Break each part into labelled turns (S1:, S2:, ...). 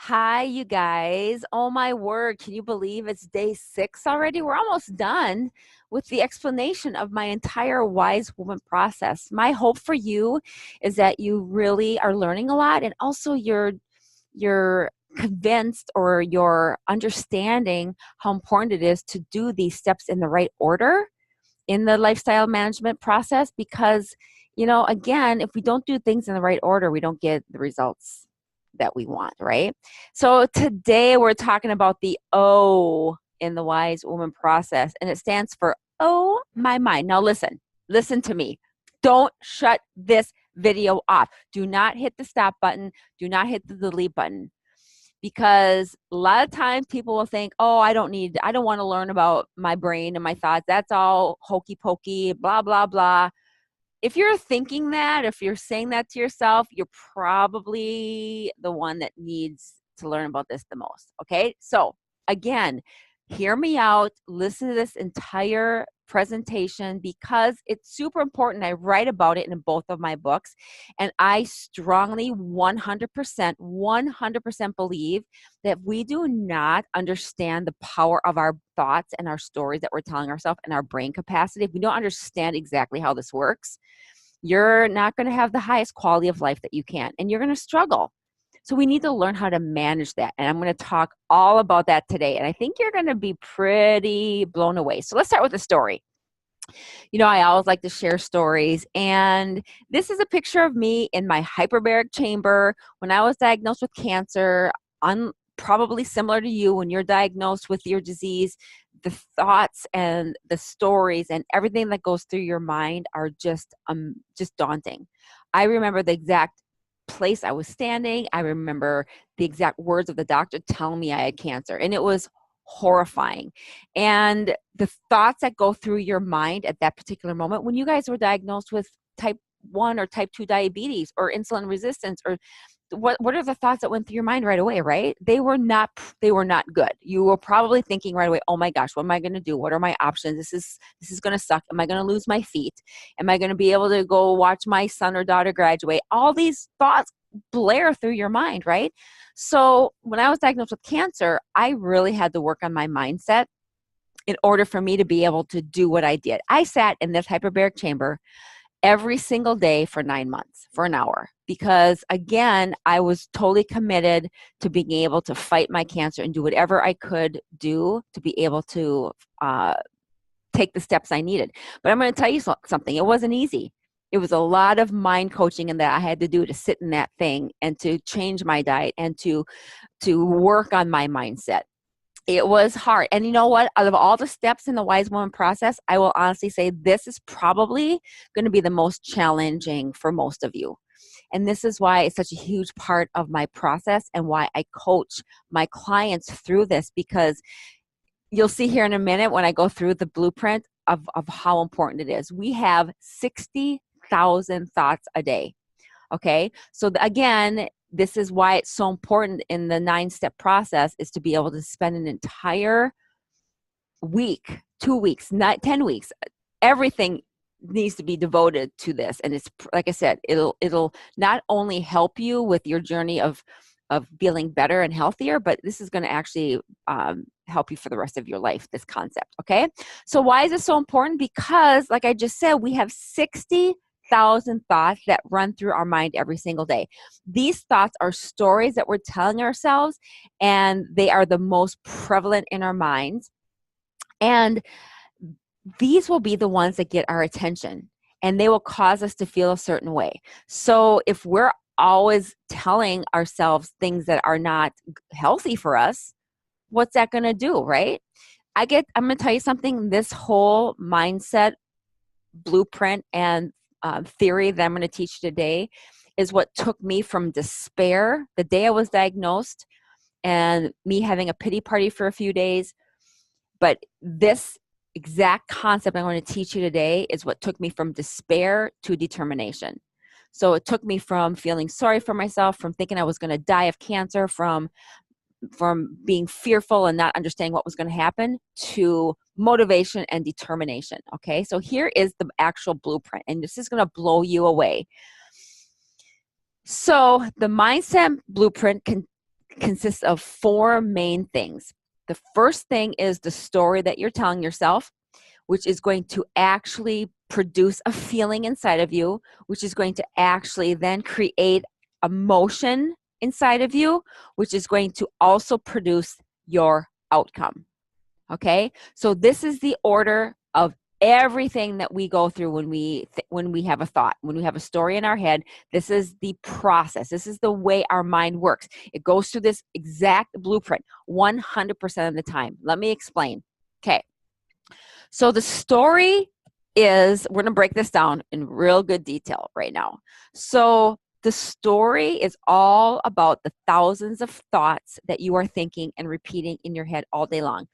S1: Hi, you guys. Oh my word. Can you believe it's day 6 already? We're almost done with the explanation of my entire Wise Woman process. My hope for you is that you really are learning a lot, and also you're convinced, or you're understanding how important it is to do these steps in the right order in the lifestyle management process, because again, if we don't do things in the right order, we don't get the results that we want, right? So today we're talking about the O in the Wise Woman process, and it stands for Oh My Mind. Now listen to me. Don't shut this video off. Do not hit the stop button. Do not hit the delete button, because a lot of times people will think, oh, I don't want to learn about my brain and my thoughts. That's all hokey pokey, blah, blah, blah. If you're thinking that, if you're saying that to yourself, you're probably the one that needs to learn about this the most. Okay. So again, hear me out. Listen to this entire presentation, because it's super important. I write about it in both of my books, and I strongly 100% believe that if we do not understand the power of our thoughts and our stories that we're telling ourselves and our brain capacity, if we don't understand exactly how this works, you're not going to have the highest quality of life that you can, and you're going to struggle. So we need to learn how to manage that. And I'm going to talk all about that today. And I think you're going to be pretty blown away. So let's start with a story. I always like to share stories. And this is a picture of me in my hyperbaric chamber when I was diagnosed with cancer, probably similar to you when you're diagnosed with your disease. The thoughts and the stories and everything that goes through your mind are just daunting. I remember the exact place I was standing. I remember the exact words of the doctor telling me I had cancer, and it was horrifying. And the thoughts that go through your mind at that particular moment, when you guys were diagnosed with type 1 or type 2 diabetes or insulin resistance, or what are the thoughts that went through your mind right away, right? They were not good. You were probably thinking right away, oh my gosh, what am I going to do? What are my options? This is going to suck. Am I going to lose my feet? Am I going to be able to go watch my son or daughter graduate? All these thoughts blare through your mind, right? So when I was diagnosed with cancer, I really had to work on my mindset in order for me to be able to do what I did. I sat in this hyperbaric chamber every single day for 9 months for an hour, because again, I was totally committed to being able to fight my cancer and do whatever I could do to be able to take the steps I needed. But I'm going to tell you something. It wasn't easy. It was a lot of mind coaching and that I had to do to sit in that thing and to change my diet and to work on my mindset. It was hard. And you know what? Out of all the steps in the Wise Woman process, I will honestly say this is probably going to be the most challenging for most of you. And this is why it's such a huge part of my process and why I coach my clients through this, because you'll see here in a minute when I go through the blueprint of how important it is. We have 60,000 thoughts a day. Okay. So again, this is why it's so important in the 9-step process is to be able to spend an entire week, 2 weeks, not 10 weeks. Everything needs to be devoted to this. And it's, like I said, it'll not only help you with your journey of feeling better and healthier, but this is going to actually help you for the rest of your life, this concept. Okay. So why is it so important? Because like I just said, we have 60,000 thoughts that run through our mind every single day. These thoughts are stories that we're telling ourselves, and they are the most prevalent in our minds. And these will be the ones that get our attention, and they will cause us to feel a certain way. So if we're always telling ourselves things that are not healthy for us, what's that going to do, right? I'm going to tell you something. This whole mindset blueprint and theory that I'm going to teach today is what took me from despair the day I was diagnosed and me having a pity party for a few days. But this exact concept I'm going to teach you today is what took me from despair to determination. So it took me from feeling sorry for myself, from thinking I was going to die of cancer, from being fearful and not understanding what was going to happen, to motivation and determination. Okay, so here is the actual blueprint, and this is going to blow you away. So the mindset blueprint consists of four main things. The first thing is the story that you're telling yourself, which is going to actually produce a feeling inside of you, which is going to actually then create emotion inside of you, which is going to also produce your outcome. Okay? So this is the order of everything that we go through when we have a thought, when we have a story in our head. This is the process. This is the way our mind works. It goes through this exact blueprint 100% of the time. Let me explain. Okay. So the story is, we're going to break this down in real good detail right now. So the story is all about the thousands of thoughts that you are thinking and repeating in your head all day long.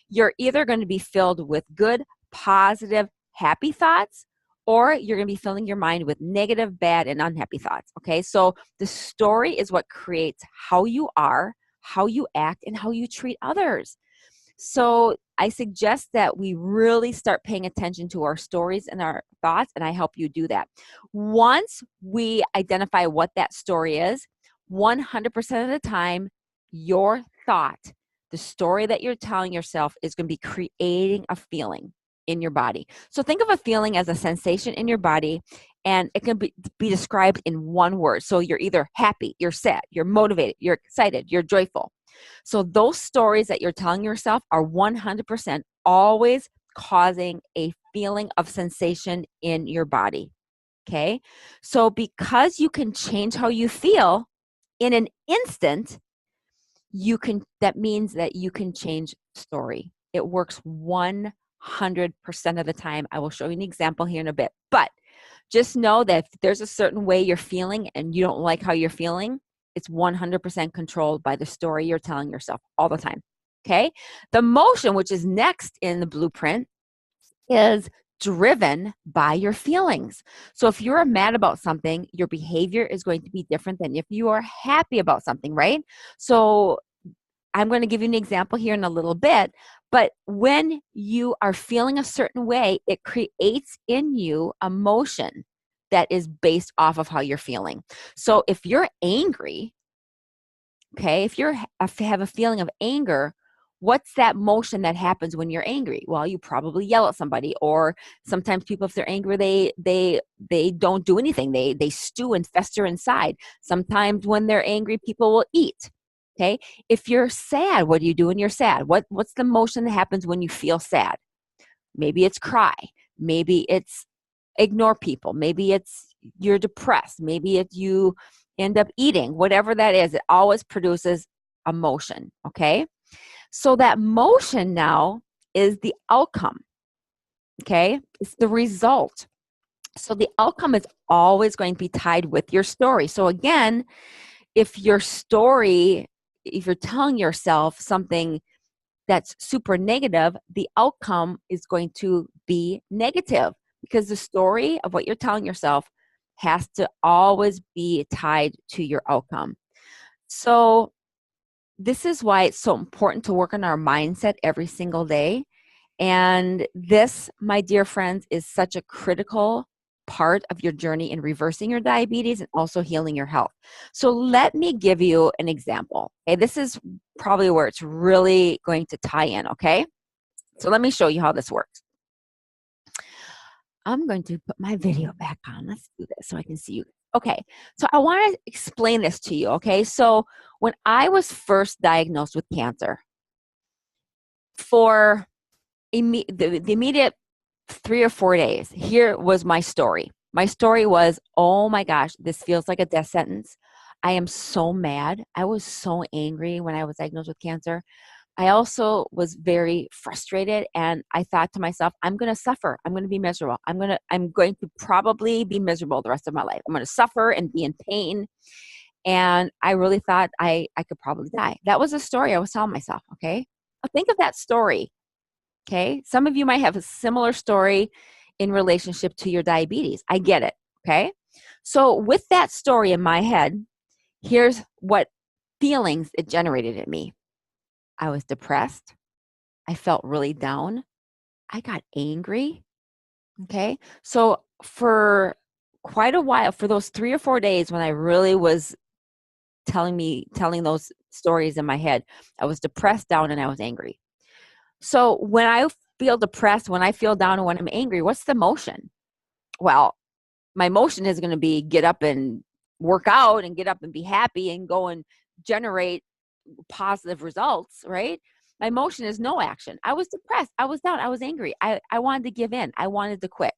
S1: You're either going to be filled with good, positive, happy thoughts, or you're going to be filling your mind with negative, bad, and unhappy thoughts. Okay, so the story is what creates how you are, how you act, and how you treat others. So I suggest that we really start paying attention to our stories and our thoughts, and I help you do that. Once we identify what that story is, 100% of the time, your thought, the story that you're telling yourself, is going to be creating a feeling in your body. So think of a feeling as a sensation in your body, and it can be described in one word. So you're either happy, you're sad, you're motivated, you're excited, you're joyful. So those stories that you're telling yourself are 100% always causing a feeling of sensation in your body. Okay? So because you can change how you feel in an instant, that means that you can change story. It works 100% of the time. I will show you an example here in a bit. But just know that if there's a certain way you're feeling and you don't like how you're feeling, it's 100% controlled by the story you're telling yourself all the time. Okay? The emotion, which is next in the blueprint, is driven by your feelings. So if you're mad about something, your behavior is going to be different than if you are happy about something, right? So I'm going to give you an example here in a little bit, but when you are feeling a certain way, it creates in you emotion that is based off of how you're feeling. So if you're angry, okay, if you have a feeling of anger, what's that motion that happens when you're angry? Well, you probably yell at somebody, or sometimes people, if they're angry, they don't do anything. They stew and fester inside. Sometimes when they're angry, people will eat. Okay, if you're sad, what do you do when you're sad? What's the motion that happens when you feel sad? Maybe it's cry. Maybe it's ignore people. Maybe it's you're depressed. Maybe it's you end up eating. Whatever that is, it always produces emotion. Okay, so that motion now is the outcome. Okay, it's the result. So the outcome is always going to be tied with your story. So again, if you're telling yourself something that's super negative, the outcome is going to be negative, because the story of what you're telling yourself has to always be tied to your outcome. So this is why it's so important to work on our mindset every single day. And this, my dear friends, is such a critical part of your journey in reversing your diabetes and also healing your health. So let me give you an example. Okay, this is probably where it's really going to tie in, okay? So let me show you how this works. I'm going to put my video back on. Let's do this so I can see you. Okay, so I want to explain this to you, okay? So when I was first diagnosed with cancer, for the immediate 3 or 4 days, here was my story. My story was, oh my gosh, this feels like a death sentence. I am so mad. I was so angry when I was diagnosed with cancer. I also was very frustrated, and I thought to myself, I'm going to suffer. I'm going to be miserable. I'm going to probably be miserable the rest of my life. I'm going to suffer and be in pain. And I really thought I could probably die. That was a story I was telling myself, okay? Now think of that story, okay? Some of you might have a similar story in relationship to your diabetes. I get it, okay? So with that story in my head, here's what feelings it generated in me. I was depressed. I felt really down. I got angry. Okay. So for quite a while, for those 3 or 4 days when I really was telling those stories in my head. I was depressed, down, and I was angry. So when I feel depressed, when I feel down, and when I'm angry, what's the emotion? Well, my emotion is going to be get up and work out and get up and be happy and go and generate positive results, right? My emotion is no action. I was depressed. I was down. I was angry. I wanted to give in. I wanted to quit.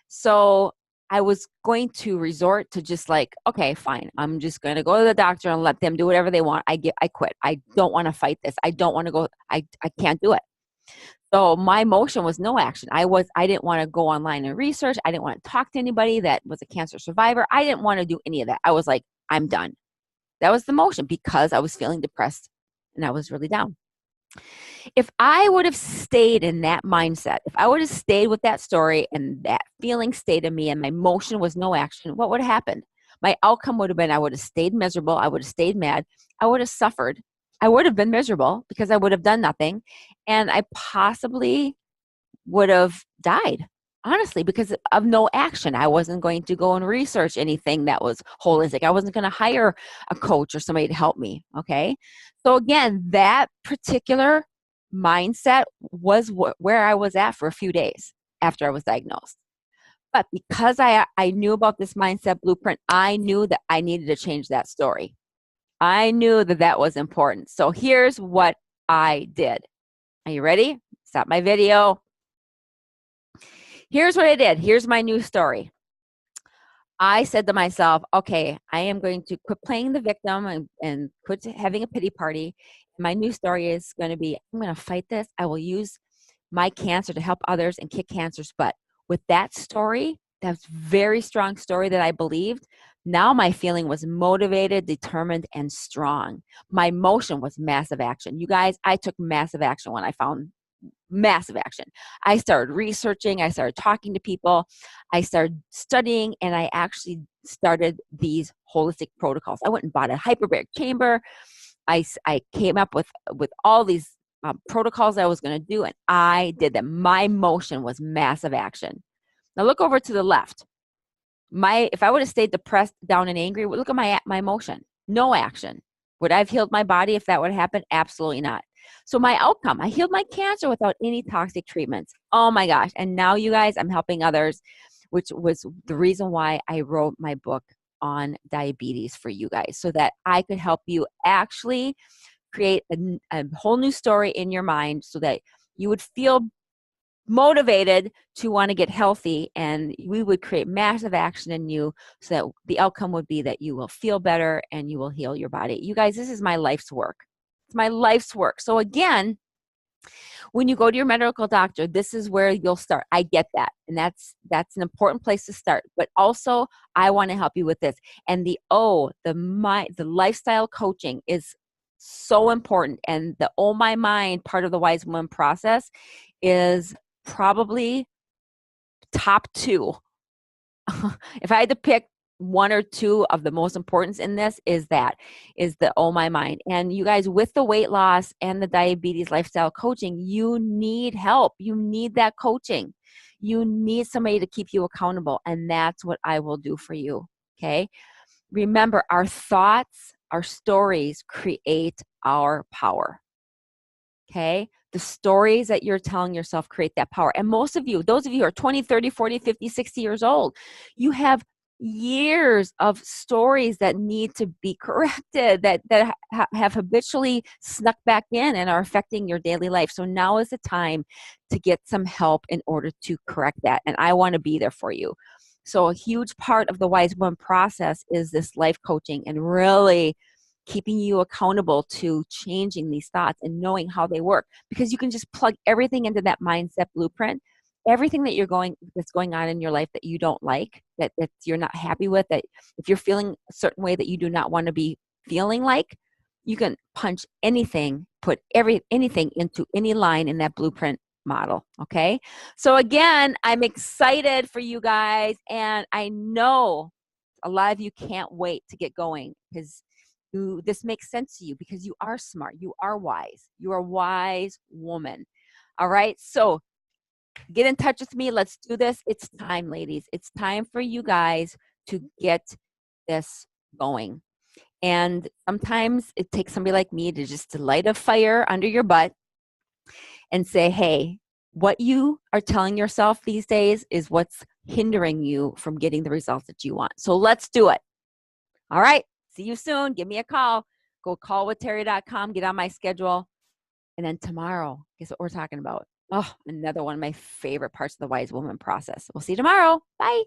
S1: So I was going to resort to just like, okay, fine. I'm just going to go to the doctor and let them do whatever they want. I quit. I don't want to fight this. I don't want to go. I can't do it. So my emotion was no action. I didn't want to go online and research. I didn't want to talk to anybody that was a cancer survivor. I didn't want to do any of that. I was like, I'm done. That was the motion because I was feeling depressed and I was really down. If I would have stayed in that mindset, if I would have stayed with that story and that feeling stayed in me and my motion was no action, what would have happened? My outcome would have been I would have stayed miserable. I would have stayed mad. I would have suffered. I would have been miserable because I would have done nothing. And I possibly would have died, honestly, because of no action. I wasn't going to go and research anything that was holistic. I wasn't going to hire a coach or somebody to help me. Okay. So again, that particular mindset was where I was at for a few days after I was diagnosed. But because I knew about this mindset blueprint, I knew that I needed to change that story. I knew that that was important. So here's what I did. Are you ready? Stop my video. Here's what I did. Here's my new story. I said to myself, okay, I am going to quit playing the victim and quit having a pity party. My new story is going to be, I'm going to fight this. I will use my cancer to help others and kick cancer's butt. With that story, that very strong story that I believed, now my feeling was motivated, determined, and strong. My motion was massive action. You guys, I took massive action when I found massive action. I started researching, I started talking to people, I started studying, and I actually started these holistic protocols. I went and bought a hyperbaric chamber. I came up with all these protocols I was going to do, and I did them. My motion was massive action. Now look over to the left. If I would have stayed depressed, down, and angry, look at my motion. No action. Would I have healed my body if that would have happened? Absolutely not. So my outcome, I healed my cancer without any toxic treatments. Oh my gosh. And now you guys, I'm helping others, which was the reason why I wrote my book on diabetes for you guys, so that I could help you actually create a whole new story in your mind so that you would feel motivated to want to get healthy, and we would create massive action in you so that the outcome would be that you will feel better and you will heal your body. You guys, this is my life's work. It's my life's work. So again, when you go to your medical doctor, this is where you'll start. I get that. And that's an important place to start. But also, I want to help you with this. And the lifestyle coaching is so important. And the Oh My Mind part of the Wisewoman process is probably top two. If I had to pick one or two of the most importance in this, is the Oh My Mind. And you guys, with the weight loss and the diabetes lifestyle coaching, you need help. You need that coaching. You need somebody to keep you accountable. And that's what I will do for you. Okay. Remember, our thoughts, our stories create our power. Okay. The stories that you're telling yourself create that power. And most of you, those of you who are 20, 30, 40, 50, 60 years old, you have years of stories that need to be corrected, that have habitually snuck back in and are affecting your daily life. So now is the time to get some help in order to correct that. And I want to be there for you. So a huge part of the Wisewoman process is this life coaching and really keeping you accountable to changing these thoughts and knowing how they work, because you can just plug everything into that mindset blueprint. Everything that's going on in your life that you don't like, that you're not happy with, that if you're feeling a certain way that you do not want to be feeling like, you can punch anything, put anything into any line in that blueprint model. Okay. So again, I'm excited for you guys, and I know a lot of you can't wait to get going, because this makes sense to you, because you are smart, you are wise, you are a wise woman. All right. So get in touch with me. Let's do this. It's time, ladies. It's time for you guys to get this going. And sometimes it takes somebody like me to just light a fire under your butt and say, hey, what you are telling yourself these days is what's hindering you from getting the results that you want. So let's do it. All right. See you soon. Give me a call. Go callwithterry.com, get on my schedule. And then tomorrow, guess what we're talking about? Oh, another one of my favorite parts of the Wise Woman process. We'll see you tomorrow. Bye.